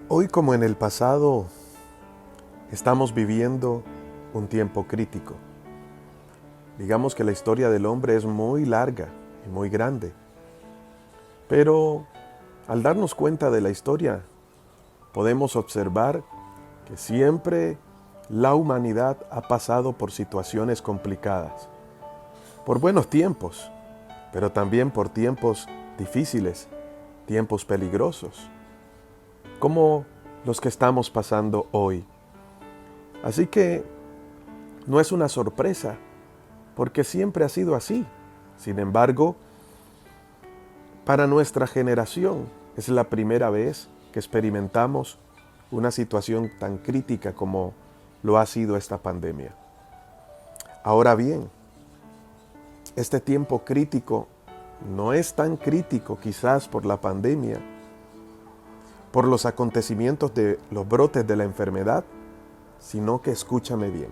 Hoy, como en el pasado, estamos viviendo un tiempo crítico. Digamos que la historia del hombre es muy larga y muy grande, pero al darnos cuenta de la historia, podemos observar que siempre la humanidad ha pasado por situaciones complicadas, por buenos tiempos, pero también por tiempos difíciles, tiempos peligrosos, como los que estamos pasando hoy. Así que no es una sorpresa, porque siempre ha sido así. Sin embargo, para nuestra generación es la primera vez que experimentamos una situación tan crítica como lo ha sido esta pandemia. Ahora bien, este tiempo crítico no es tan crítico quizás por la pandemia, por los acontecimientos de los brotes de la enfermedad, sino que escúchame bien,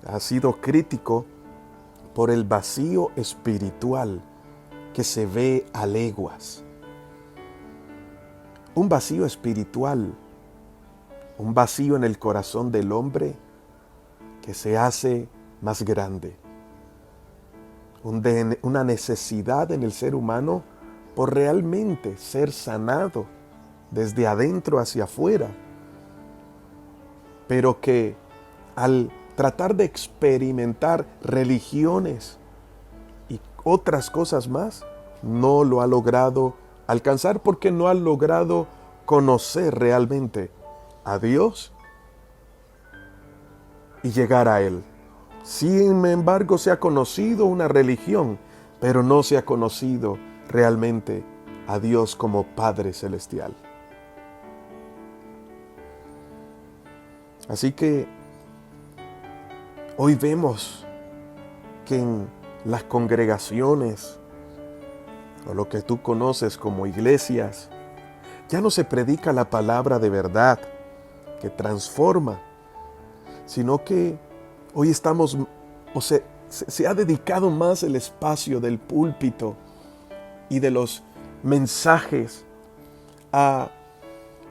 ha sido crítico por el vacío espiritual que se ve a leguas. Un vacío espiritual, un vacío en el corazón del hombre que se hace más grande. Una necesidad en el ser humano por realmente ser sanado desde adentro hacia afuera, pero que al tratar de experimentar religiones y otras cosas más, no lo ha logrado alcanzar porque no ha logrado conocer realmente a Dios y llegar a Él. Sin embargo, se ha conocido una religión, pero no se ha conocido realmente a Dios como Padre Celestial. Así que hoy vemos que en las congregaciones, o lo que tú conoces como iglesias, ya no se predica la palabra de verdad que transforma, sino que hoy estamos, se ha dedicado más el espacio del púlpito y de los mensajes a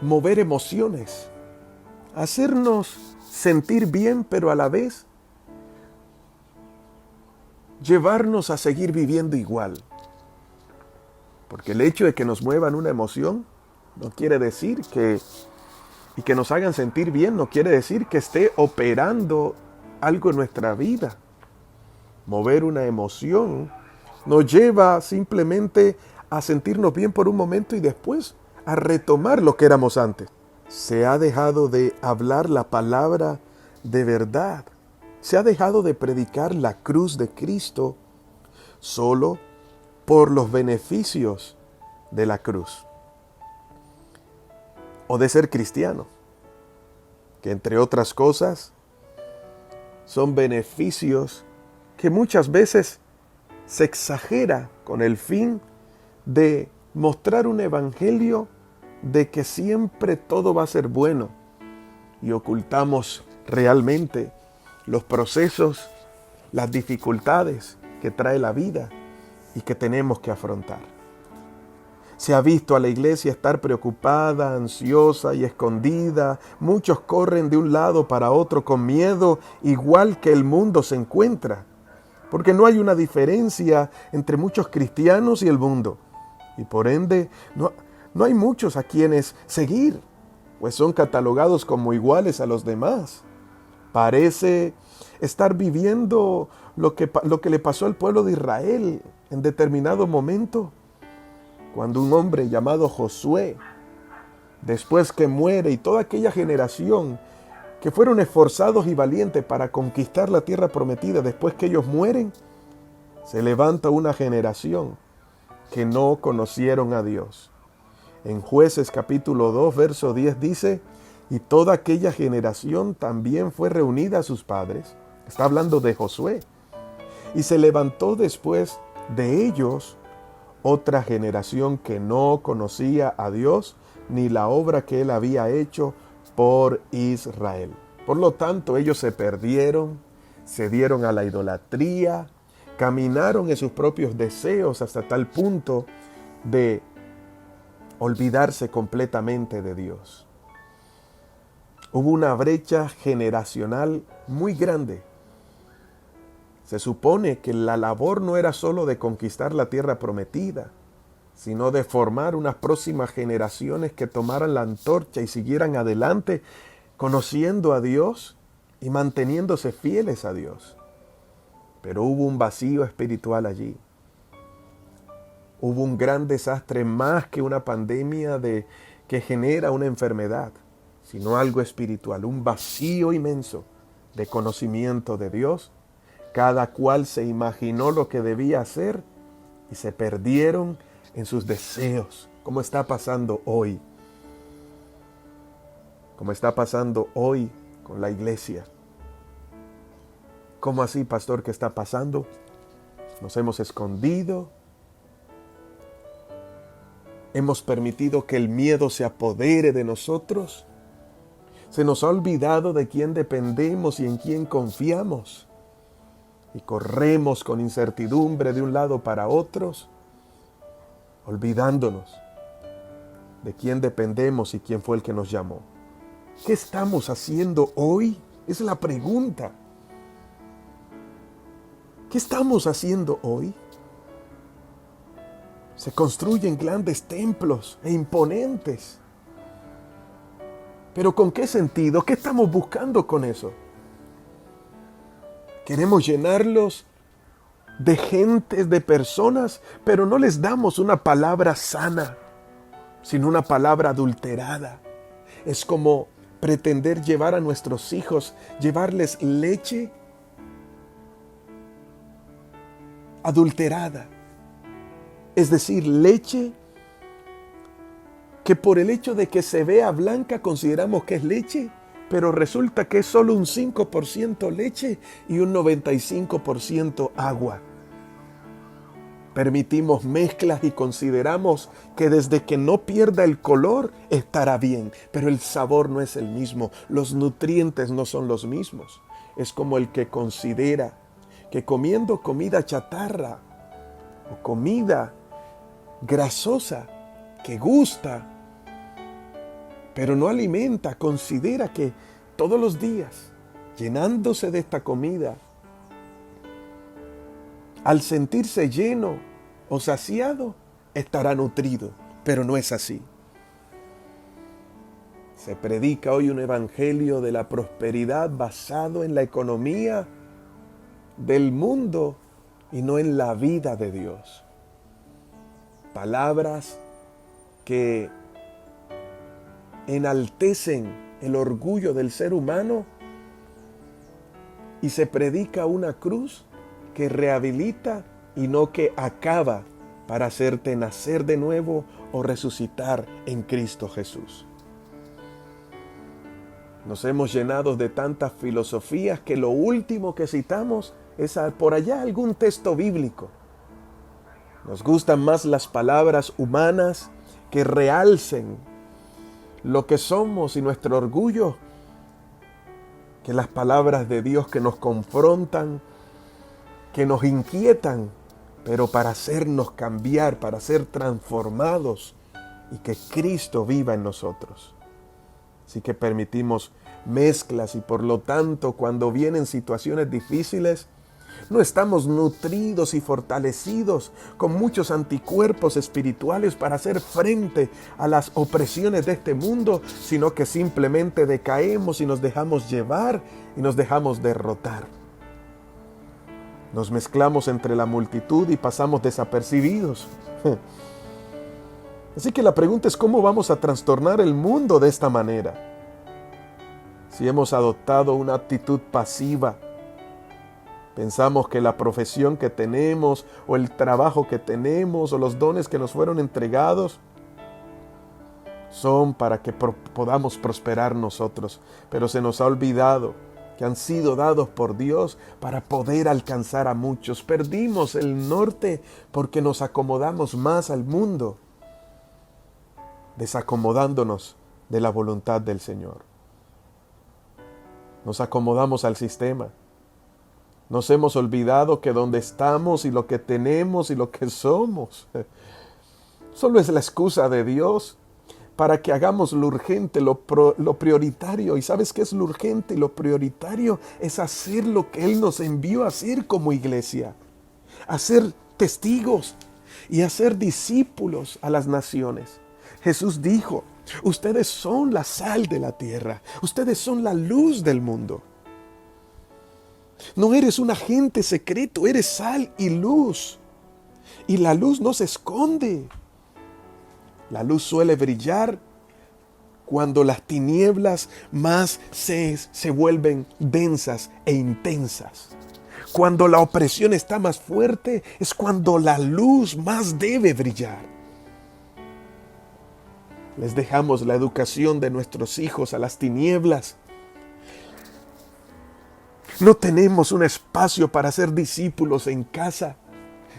mover emociones, a hacernos sentir bien, pero a la vez llevarnos a seguir viviendo igual. Porque el hecho de que nos muevan una emoción no quiere decir y que nos hagan sentir bien, no quiere decir que esté operando algo en nuestra vida. Mover una emoción nos lleva simplemente a sentirnos bien por un momento y después a retomar lo que éramos antes. Se ha dejado de hablar la palabra de verdad. Se ha dejado de predicar la cruz de Cristo solo por los beneficios de la cruz o de ser cristiano, que entre otras cosas son beneficios que muchas veces se exagera con el fin de mostrar un evangelio de que siempre todo va a ser bueno y ocultamos realmente los procesos, las dificultades que trae la vida y que tenemos que afrontar. Se ha visto a la iglesia estar preocupada, ansiosa y escondida. Muchos corren de un lado para otro con miedo, igual que el mundo se encuentra. Porque no hay una diferencia entre muchos cristianos y el mundo. Y por ende, no hay muchos a quienes seguir, pues son catalogados como iguales a los demás. Parece estar viviendo lo que le pasó al pueblo de Israel en determinado momento, cuando un hombre llamado Josué, después que muere y toda aquella generación que fueron esforzados y valientes para conquistar la tierra prometida, después que ellos mueren, se levanta una generación que no conocieron a Dios. En Jueces capítulo 2, verso 10 dice, y toda aquella generación también fue reunida a sus padres. Está hablando de Josué. Y se levantó después de ellos otra generación que no conocía a Dios ni la obra que Él había hecho por Israel. Por lo tanto, ellos se perdieron, se dieron a la idolatría, caminaron en sus propios deseos hasta tal punto de olvidarse completamente de Dios. Hubo una brecha generacional muy grande. Se supone que la labor no era solo de conquistar la tierra prometida, sino de formar unas próximas generaciones que tomaran la antorcha y siguieran adelante conociendo a Dios y manteniéndose fieles a Dios. Pero hubo un vacío espiritual allí. Hubo un gran desastre, más que una pandemia que genera una enfermedad, sino algo espiritual, un vacío inmenso de conocimiento de Dios. Cada cual se imaginó lo que debía hacer y se perdieron en sus deseos, como está pasando hoy. Como está pasando hoy con la iglesia. ¿Cómo así, pastor, qué está pasando? Nos hemos escondido. Hemos permitido que el miedo se apodere de nosotros. Se nos ha olvidado de quién dependemos y en quién confiamos. Y corremos con incertidumbre de un lado para otros, olvidándonos de quién dependemos y quién fue el que nos llamó. ¿Qué estamos haciendo hoy? Es la pregunta. ¿Qué estamos haciendo hoy? Se construyen grandes templos e imponentes. ¿Pero con qué sentido? ¿Qué estamos buscando con eso? Queremos llenarlos de gentes, de personas, pero no les damos una palabra sana, sino una palabra adulterada. Es como pretender llevar a nuestros hijos, llevarles leche adulterada. Es decir, leche que por el hecho de que se vea blanca consideramos que es leche, pero resulta que es solo un 5% leche y un 95% agua. Permitimos mezclas y consideramos que desde que no pierda el color estará bien, pero el sabor no es el mismo, los nutrientes no son los mismos. Es como el que considera que comiendo comida chatarra o comida grasosa que gusta, pero no alimenta, considera que todos los días, llenándose de esta comida, al sentirse lleno o saciado, estará nutrido, pero no es así. Se predica hoy un evangelio de la prosperidad basado en la economía del mundo y no en la vida de Dios. Palabras que enaltecen el orgullo del ser humano y se predica una cruz que rehabilita y no que acaba para hacerte nacer de nuevo o resucitar en Cristo Jesús. Nos hemos llenado de tantas filosofías que lo último que citamos es por allá algún texto bíblico. Nos gustan más las palabras humanas que realcen lo que somos y nuestro orgullo que las palabras de Dios que nos confrontan, que nos inquietan, pero para hacernos cambiar, para ser transformados y que Cristo viva en nosotros. Así que permitimos mezclas y por lo tanto cuando vienen situaciones difíciles, no estamos nutridos y fortalecidos con muchos anticuerpos espirituales para hacer frente a las opresiones de este mundo, sino que simplemente decaemos y nos dejamos llevar y nos dejamos derrotar. Nos mezclamos entre la multitud y pasamos desapercibidos. Así que la pregunta es cómo vamos a trastornar el mundo de esta manera. Si hemos adoptado una actitud pasiva, pensamos que la profesión que tenemos o el trabajo que tenemos o los dones que nos fueron entregados son para que podamos prosperar nosotros, pero se nos ha olvidado que han sido dados por Dios para poder alcanzar a muchos. Perdimos el norte porque nos acomodamos más al mundo, desacomodándonos de la voluntad del Señor. Nos acomodamos al sistema. Nos hemos olvidado que donde estamos y lo que tenemos y lo que somos solo es la excusa de Dios para que hagamos lo urgente, lo prioritario. ¿Y sabes qué es lo urgente y lo prioritario? Es hacer lo que Él nos envió a hacer como iglesia. A ser testigos y a ser discípulos a las naciones. Jesús dijo, ustedes son la sal de la tierra. Ustedes son la luz del mundo. No eres un agente secreto, eres sal y luz. Y la luz no se esconde. La luz suele brillar cuando las tinieblas más se vuelven densas e intensas. Cuando la opresión está más fuerte, es cuando la luz más debe brillar. Les dejamos la educación de nuestros hijos a las tinieblas. No tenemos un espacio para ser discípulos en casa.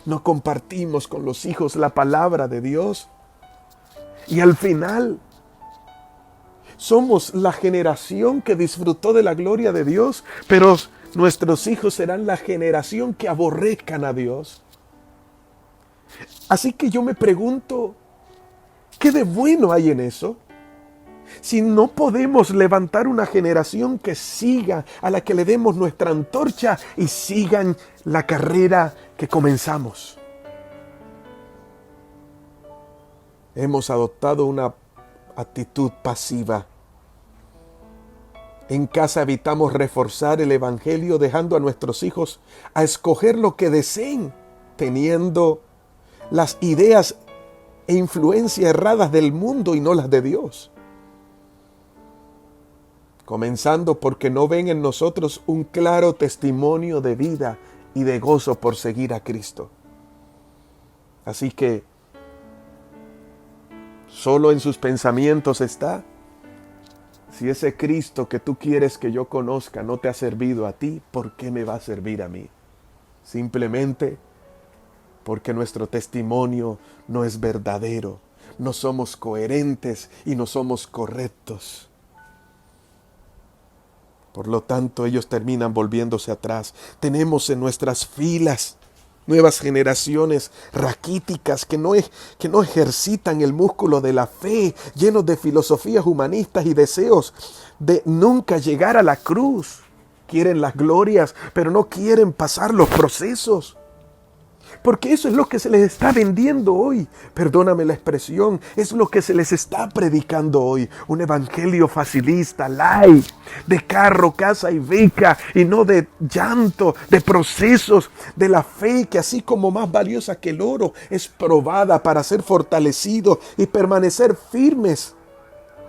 No compartimos con los hijos la palabra de Dios. Y al final, somos la generación que disfrutó de la gloria de Dios, pero nuestros hijos serán la generación que aborrezcan a Dios. Así que yo me pregunto, ¿qué de bueno hay en eso? Si no podemos levantar una generación que siga, a la que le demos nuestra antorcha y sigan la carrera que comenzamos. Hemos adoptado una actitud pasiva. En casa evitamos reforzar el evangelio, dejando a nuestros hijos a escoger lo que deseen, teniendo las ideas e influencias erradas del mundo y no las de Dios. Comenzando porque no ven en nosotros un claro testimonio de vida y de gozo por seguir a Cristo. Así que solo en sus pensamientos está: si ese Cristo que tú quieres que yo conozca no te ha servido a ti, ¿por qué me va a servir a mí? Simplemente porque nuestro testimonio no es verdadero, no somos coherentes y no somos correctos. Por lo tanto, ellos terminan volviéndose atrás. Tenemos en nuestras filas nuevas generaciones raquíticas que no ejercitan el músculo de la fe, llenos de filosofías humanistas y deseos de nunca llegar a la cruz. Quieren las glorias, pero no quieren pasar los procesos. Porque eso es lo que se les está vendiendo hoy. Perdóname la expresión, es lo que se les está predicando hoy. Un evangelio facilista, light, de carro, casa y beca, y no de llanto, de procesos, de la fe que así como más valiosa que el oro, es probada para ser fortalecido y permanecer firmes,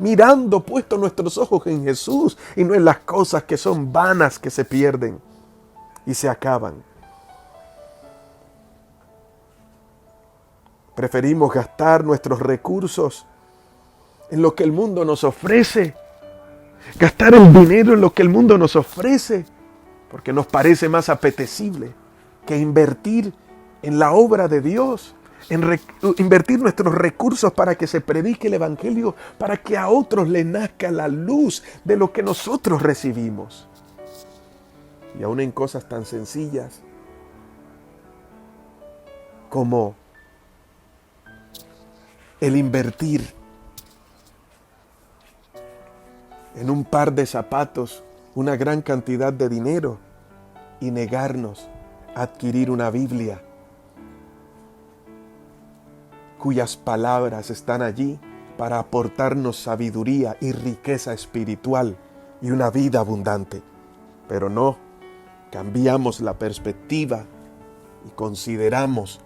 mirando puestos nuestros ojos en Jesús y no en las cosas que son vanas, que se pierden y se acaban. Preferimos gastar nuestros recursos en lo que el mundo nos ofrece. Gastar el dinero en lo que el mundo nos ofrece, porque nos parece más apetecible que invertir en la obra de Dios, invertir nuestros recursos para que se predique el evangelio, para que a otros les nazca la luz de lo que nosotros recibimos. Y aún en cosas tan sencillas como el invertir en un par de zapatos una gran cantidad de dinero y negarnos a adquirir una Biblia cuyas palabras están allí para aportarnos sabiduría y riqueza espiritual y una vida abundante. Pero no, cambiamos la perspectiva y consideramos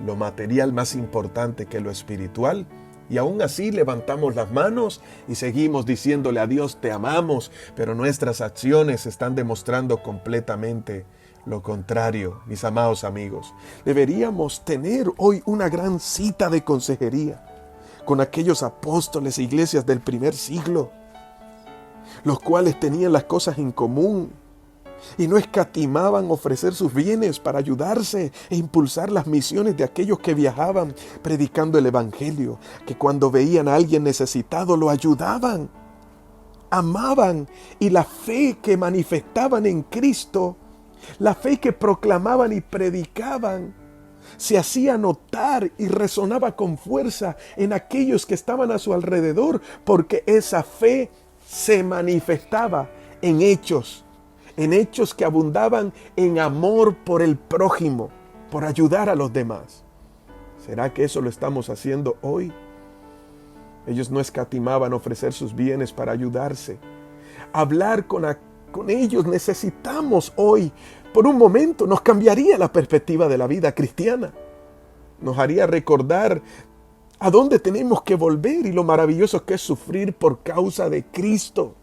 lo material más importante que lo espiritual, y aún así levantamos las manos y seguimos diciéndole a Dios: te amamos, pero nuestras acciones están demostrando completamente lo contrario. Mis amados amigos, deberíamos tener hoy una gran cita de consejería con aquellos apóstoles e iglesias del primer siglo, los cuales tenían las cosas en común y no escatimaban ofrecer sus bienes para ayudarse e impulsar las misiones de aquellos que viajaban predicando el evangelio, que cuando veían a alguien necesitado lo ayudaban, amaban, y la fe que manifestaban en Cristo, la fe que proclamaban y predicaban, se hacía notar y resonaba con fuerza en aquellos que estaban a su alrededor, porque esa fe se manifestaba en hechos que abundaban en amor por el prójimo, por ayudar a los demás. ¿Será que eso lo estamos haciendo hoy? Ellos no escatimaban ofrecer sus bienes para ayudarse. Hablar con ellos necesitamos hoy. Por un momento nos cambiaría la perspectiva de la vida cristiana. Nos haría recordar a dónde tenemos que volver y lo maravilloso que es sufrir por causa de Cristo.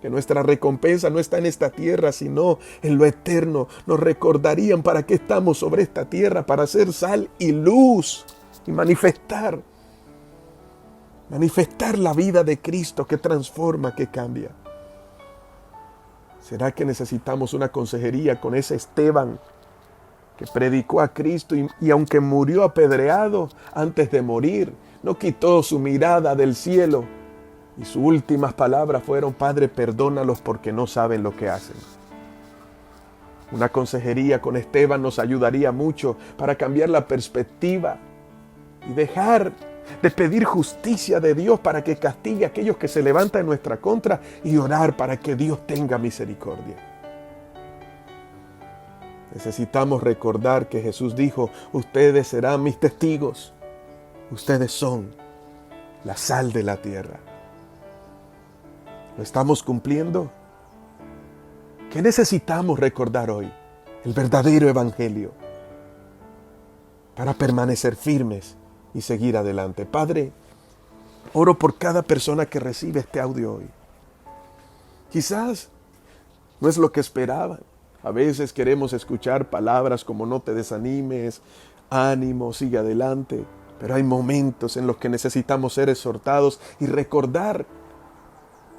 Que nuestra recompensa no está en esta tierra, sino en lo eterno. Nos recordarían para qué estamos sobre esta tierra, para ser sal y luz y manifestar la vida de Cristo que transforma, que cambia. ¿Será que necesitamos una consejería con ese Esteban que predicó a Cristo y aunque murió apedreado, antes de morir, no quitó su mirada del cielo? Y sus últimas palabras fueron: Padre, perdónalos porque no saben lo que hacen. Una consejería con Esteban nos ayudaría mucho para cambiar la perspectiva y dejar de pedir justicia de Dios para que castigue a aquellos que se levantan en nuestra contra y orar para que Dios tenga misericordia. Necesitamos recordar que Jesús dijo: ustedes serán mis testigos. Ustedes son la sal de la tierra. ¿Lo estamos cumpliendo? ¿Qué necesitamos recordar hoy? El verdadero evangelio para permanecer firmes y seguir adelante. Padre, oro por cada persona que recibe este audio hoy. Quizás no es lo que esperaban. A veces queremos escuchar palabras como no te desanimes, ánimo, sigue adelante. Pero hay momentos en los que necesitamos ser exhortados y recordar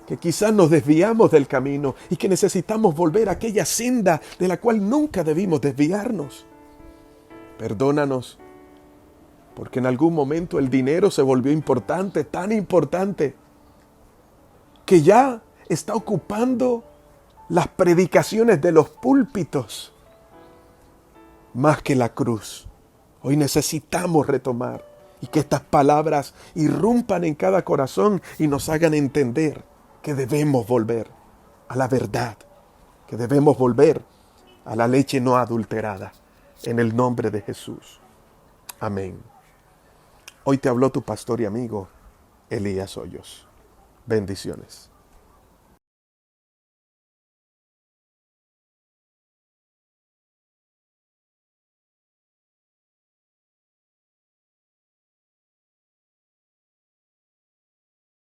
que quizás nos desviamos del camino y que necesitamos volver a aquella senda de la cual nunca debimos desviarnos. Perdónanos, porque en algún momento el dinero se volvió importante, tan importante, que ya está ocupando las predicaciones de los púlpitos más que la cruz. Hoy necesitamos retomar y que estas palabras irrumpan en cada corazón y nos hagan entender que debemos volver a la verdad, que debemos volver a la leche no adulterada, en el nombre de Jesús. Amén. Hoy te habló tu pastor y amigo, Elías Hoyos. Bendiciones.